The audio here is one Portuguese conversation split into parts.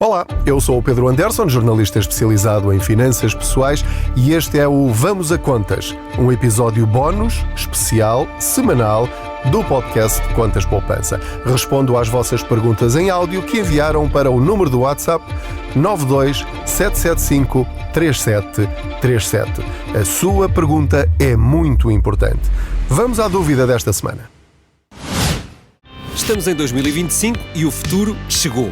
Olá, eu sou o Pedro Anderson, jornalista especializado em finanças pessoais, e este é o Vamos a Contas, um episódio bónus, especial, semanal, do podcast Contas Poupança. Respondo às vossas perguntas em áudio que enviaram para o número do WhatsApp 92 775 3737. A sua pergunta é muito importante. Vamos à dúvida desta semana. Estamos em 2025 e o futuro chegou.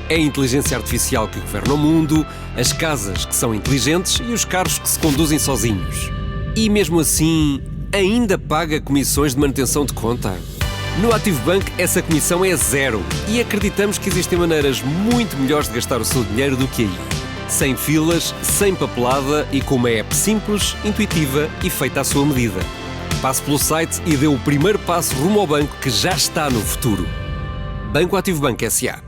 É a inteligência artificial que governa o mundo, as casas que são inteligentes e os carros que se conduzem sozinhos. E mesmo assim, ainda paga comissões de manutenção de conta? No Active Bank essa comissão é zero e acreditamos que existem maneiras muito melhores de gastar o seu dinheiro do que aí. Sem filas, sem papelada e com uma app simples, intuitiva e feita à sua medida. Passe pelo site e dê o primeiro passo rumo ao banco que já está no futuro. Banco Active Bank S.A.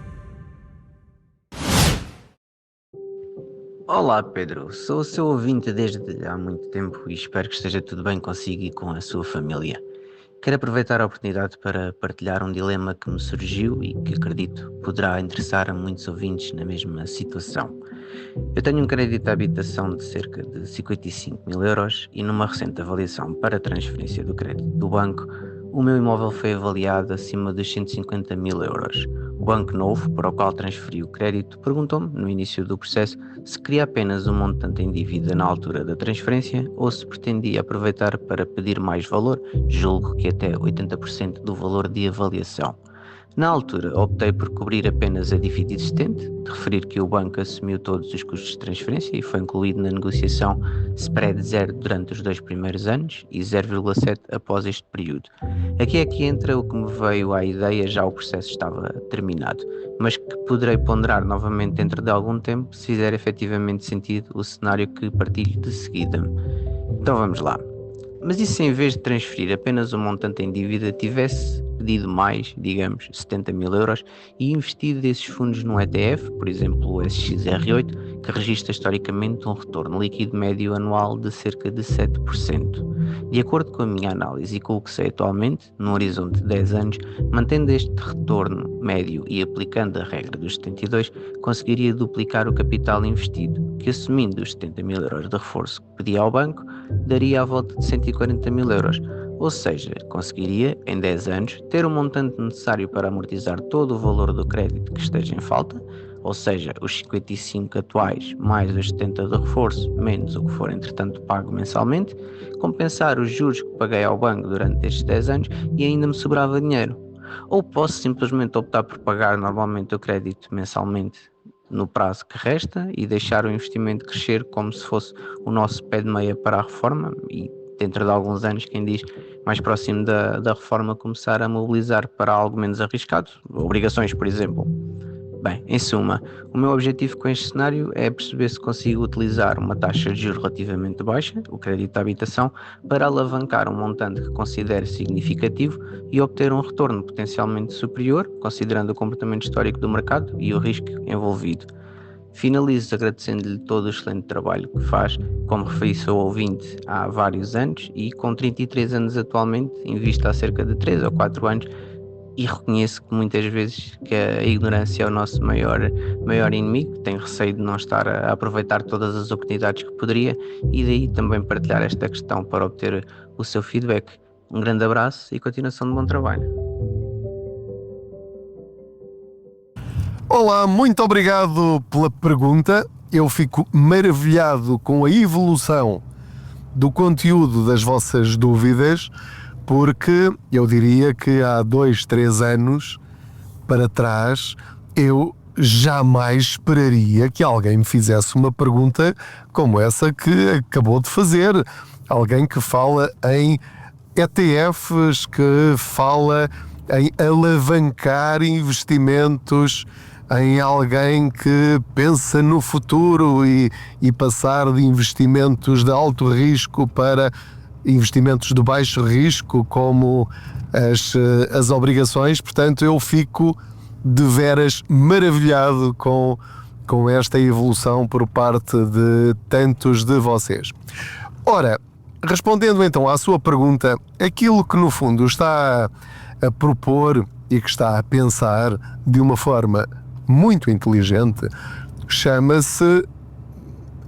Olá Pedro, sou o seu ouvinte desde há muito tempo e espero que esteja tudo bem consigo e com a sua família. Quero aproveitar a oportunidade para partilhar um dilema que me surgiu e que acredito poderá interessar a muitos ouvintes na mesma situação. Eu tenho um crédito de habitação de cerca de 55 mil euros e numa recente avaliação para transferência do crédito do banco, o meu imóvel foi avaliado acima dos 150 mil euros. O banco novo, para o qual transferi o crédito, perguntou-me, no início do processo, se queria apenas um montante em dívida na altura da transferência ou se pretendia aproveitar para pedir mais valor, julgo que até 80% do valor de avaliação. Na altura, optei por cobrir apenas a dívida existente, de referir que o banco assumiu todos os custos de transferência e foi incluído na negociação spread zero durante os 2 primeiros anos e 0,7 após este período. Aqui é que entra o que me veio à ideia, já o processo estava terminado, mas que poderei ponderar novamente dentro de algum tempo se fizer efetivamente sentido o cenário que partilho de seguida. Então vamos lá. Mas e se em vez de transferir apenas um montante em dívida tivesse pedido mais, digamos, 70 mil euros e investido esses fundos num ETF, por exemplo o SXR8, que registra historicamente um retorno líquido médio anual de cerca de 7%. De acordo com a minha análise e com o que sei atualmente, num horizonte de 10 anos, mantendo este retorno médio e aplicando a regra dos 72, conseguiria duplicar o capital investido, que assumindo os 70 mil euros de reforço que pedia ao banco, daria à volta de 140 mil euros. Ou seja, conseguiria, em 10 anos, ter o montante necessário para amortizar todo o valor do crédito que esteja em falta, ou seja, os 55 atuais mais os 70 de reforço, menos o que for entretanto pago mensalmente, compensar os juros que paguei ao banco durante estes 10 anos e ainda me sobrava dinheiro. Ou posso simplesmente optar por pagar normalmente o crédito mensalmente no prazo que resta e deixar o investimento crescer como se fosse o nosso pé de meia para a reforma e dentro de alguns anos, quem diz, mais próximo da reforma, começar a mobilizar para algo menos arriscado, obrigações, por exemplo. Bem, em suma, o meu objetivo com este cenário é perceber se consigo utilizar uma taxa de juros relativamente baixa, o crédito de habitação, para alavancar um montante que considere significativo e obter um retorno potencialmente superior, considerando o comportamento histórico do mercado e o risco envolvido. Finalizo agradecendo-lhe todo o excelente trabalho que faz, como referi, sou ouvinte há vários anos e com 33 anos atualmente, invisto há cerca de 3 ou 4 anos e reconheço que muitas vezes que a ignorância é o nosso maior inimigo, tenho receio de não estar a aproveitar todas as oportunidades que poderia e daí também partilhar esta questão para obter o seu feedback. Um grande abraço e continuação de bom trabalho. Olá, muito obrigado pela pergunta. Eu fico maravilhado com a evolução do conteúdo das vossas dúvidas, porque eu diria que há 2, 3 anos para trás eu jamais esperaria que alguém me fizesse uma pergunta como essa que acabou de fazer. Alguém que fala em ETFs, que fala em alavancar investimentos, em alguém que pensa no futuro e passar de investimentos de alto risco para investimentos de baixo risco, como as obrigações. Portanto, eu fico de veras maravilhado com esta evolução por parte de tantos de vocês. Ora, respondendo então à sua pergunta, aquilo que no fundo está a propor e que está a pensar de uma forma muito inteligente, chama-se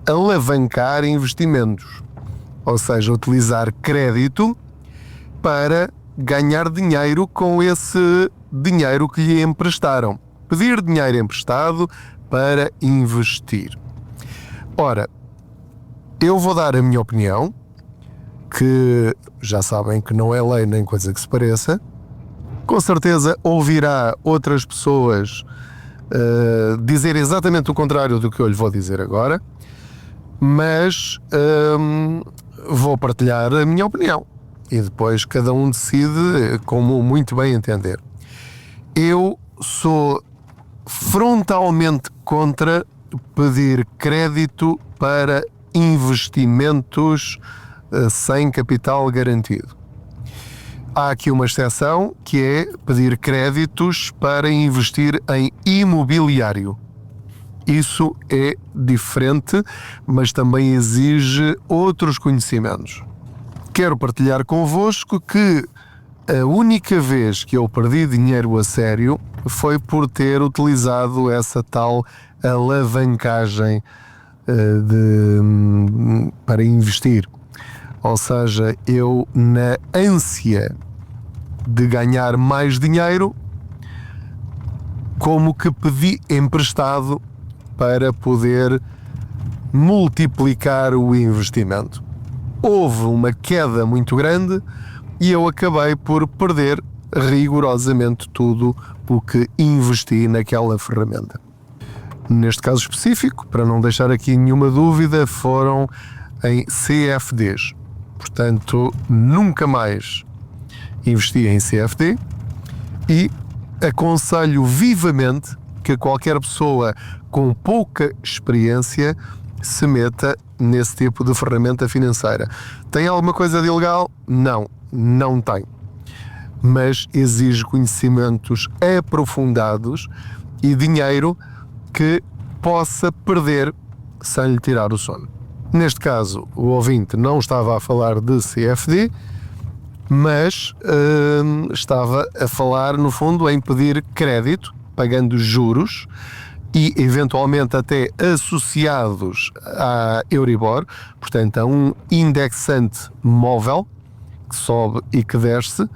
alavancar investimentos, ou seja, utilizar crédito para ganhar dinheiro com esse dinheiro que lhe emprestaram. Pedir dinheiro emprestado para investir. Ora, eu vou dar a minha opinião, que já sabem que não é lei nem coisa que se pareça. Com certeza ouvirá outras pessoas dizer exatamente o contrário do que eu lhe vou dizer agora, mas vou partilhar a minha opinião e depois cada um decide como muito bem entender. Eu sou frontalmente contra pedir crédito para investimentos sem capital garantido. Há aqui uma exceção, que é pedir créditos para investir em imobiliário. Isso é diferente, mas também exige outros conhecimentos. Quero partilhar convosco que a única vez que eu perdi dinheiro a sério foi por ter utilizado essa tal alavancagem para investir. Ou seja, eu, na ânsia de ganhar mais dinheiro, como que pedi emprestado para poder multiplicar o investimento. Houve uma queda muito grande e eu acabei por perder rigorosamente tudo o que investi naquela ferramenta. Neste caso específico, para não deixar aqui nenhuma dúvida, foram em CFDs. Portanto, nunca mais investi em CFD e aconselho vivamente que qualquer pessoa com pouca experiência se meta nesse tipo de ferramenta financeira. Tem alguma coisa de ilegal? Não, não tem. Mas exige conhecimentos aprofundados e dinheiro que possa perder sem lhe tirar o sono. Neste caso, o ouvinte não estava a falar de CFD, mas estava a falar, no fundo, em pedir crédito, pagando juros e, eventualmente, até associados à Euribor, portanto, a um indexante móvel que sobe e que desce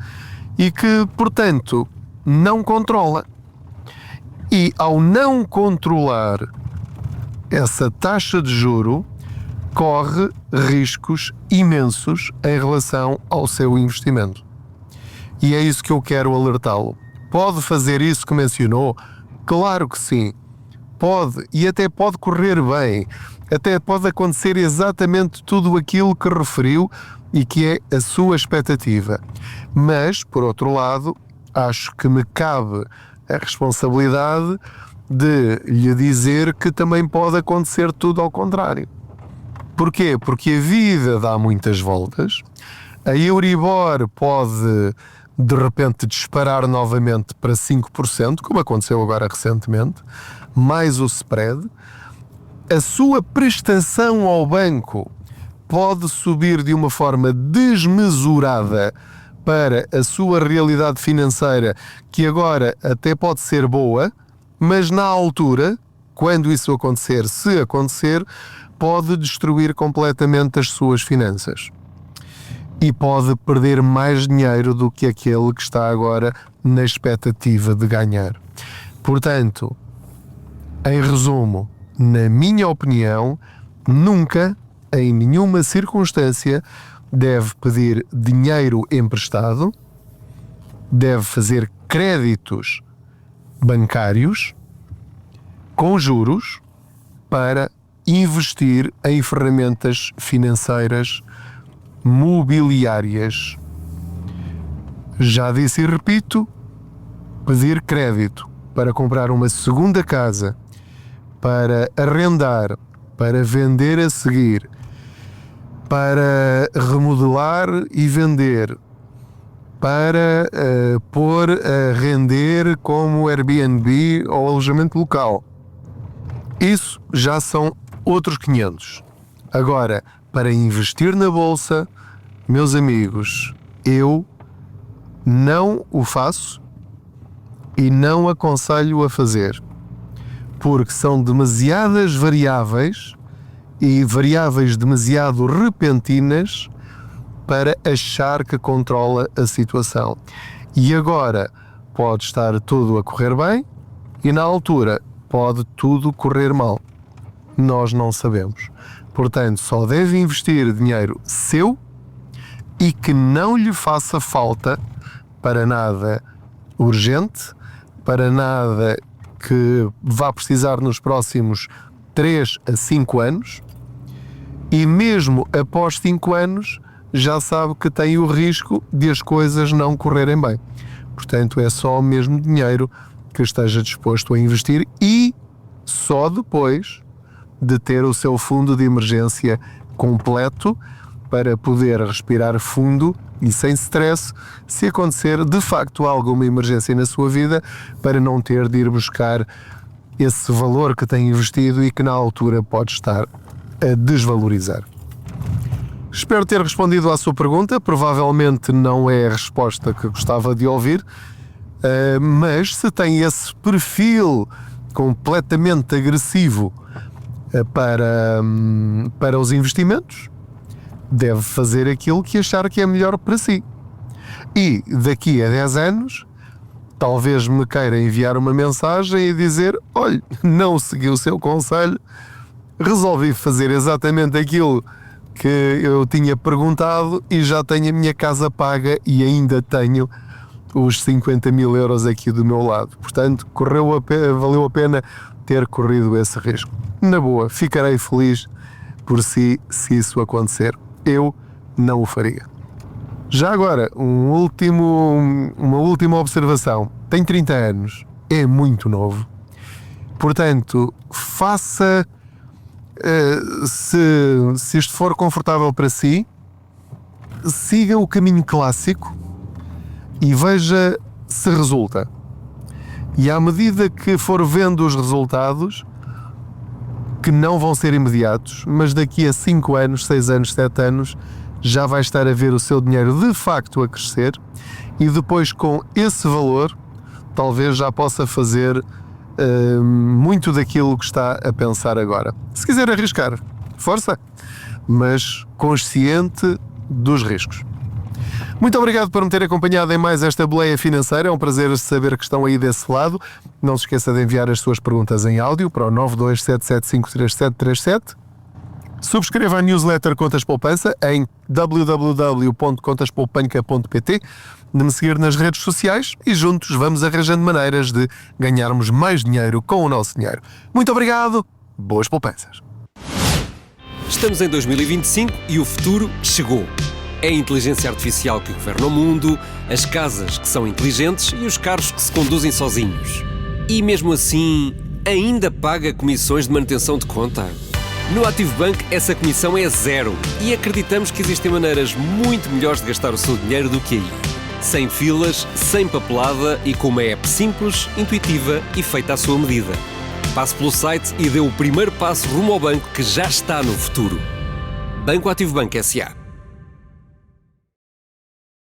e que, portanto, não controla. E, ao não controlar essa taxa de juro, corre riscos imensos em relação ao seu investimento. E é isso que eu quero alertá-lo. Pode fazer isso que mencionou? Claro que sim. Pode, e até pode correr bem. Até pode acontecer exatamente tudo aquilo que referiu e que é a sua expectativa. Mas, por outro lado, acho que me cabe a responsabilidade de lhe dizer que também pode acontecer tudo ao contrário. Porquê? Porque a vida dá muitas voltas, a Euribor pode de repente disparar novamente para 5%, como aconteceu agora recentemente, mais o spread, a sua prestação ao banco pode subir de uma forma desmesurada para a sua realidade financeira, que agora até pode ser boa, mas na altura, quando isso acontecer, se acontecer, pode destruir completamente as suas finanças e pode perder mais dinheiro do que aquele que está agora na expectativa de ganhar. Portanto, em resumo, na minha opinião, nunca, em nenhuma circunstância, deve pedir dinheiro emprestado, deve fazer créditos bancários com juros para investir em ferramentas financeiras mobiliárias. Já disse e repito, pedir crédito para comprar uma segunda casa, para arrendar, para vender a seguir, para remodelar e vender, para pôr a render como Airbnb ou alojamento local. Isso já são outros 500. Agora, para investir na bolsa, meus amigos, eu não o faço e não aconselho a fazer. porque são demasiadas variáveis e variáveis demasiado repentinas para achar que controla a situação. E agora pode estar tudo a correr bem e na altura pode tudo correr mal. Nós não sabemos. Portanto, só deve investir dinheiro seu e que não lhe faça falta para nada urgente, para nada que vá precisar nos próximos 3 a 5 anos, e mesmo após 5 anos já sabe que tem o risco de as coisas não correrem bem. Portanto, é só o mesmo dinheiro que esteja disposto a investir e só depois de ter o seu fundo de emergência completo para poder respirar fundo e sem stress se acontecer de facto alguma emergência na sua vida, para não ter de ir buscar esse valor que tem investido e que na altura pode estar a desvalorizar. Espero ter respondido à sua pergunta. Provavelmente não é a resposta que gostava de ouvir, mas se tem esse perfil completamente agressivo para os investimentos, deve fazer aquilo que achar que é melhor para si. E daqui a 10 anos, talvez me queira enviar uma mensagem e dizer: olha, não segui o seu conselho, resolvi fazer exatamente aquilo que eu tinha perguntado e já tenho a minha casa paga e ainda tenho os 50 mil euros aqui do meu lado. Portanto, valeu a pena ter corrido esse risco. Na boa, ficarei feliz por si se isso acontecer. Eu não o faria. Já agora, uma última observação. Tem 30 anos, é muito novo. Portanto, faça, se isto for confortável para si, siga o caminho clássico e veja se resulta. E à medida que for vendo os resultados, que não vão ser imediatos, mas daqui a 5 anos, 6 anos, 7 anos, já vai estar a ver o seu dinheiro de facto a crescer, e depois com esse valor talvez já possa fazer muito daquilo que está a pensar agora. Se quiser arriscar, força, mas consciente dos riscos. Muito obrigado por me ter acompanhado em mais esta boleia financeira. É um prazer saber que estão aí desse lado. Não se esqueça de enviar as suas perguntas em áudio para o 927753737. Subscreva a newsletter Contas Poupança em www.contaspoupanca.pt, de me seguir nas redes sociais e juntos vamos arranjando maneiras de ganharmos mais dinheiro com o nosso dinheiro. Muito obrigado, boas poupanças. Estamos em 2025 e o futuro chegou. É a inteligência artificial que governa o mundo, as casas que são inteligentes e os carros que se conduzem sozinhos. E mesmo assim, ainda paga comissões de manutenção de conta? No Ativo Bank essa comissão é 0 e acreditamos que existem maneiras muito melhores de gastar o seu dinheiro do que aí. Sem filas, sem papelada e com uma app simples, intuitiva e feita à sua medida. Passe pelo site e dê o primeiro passo rumo ao banco que já está no futuro. Banco Ativo Bank S.A.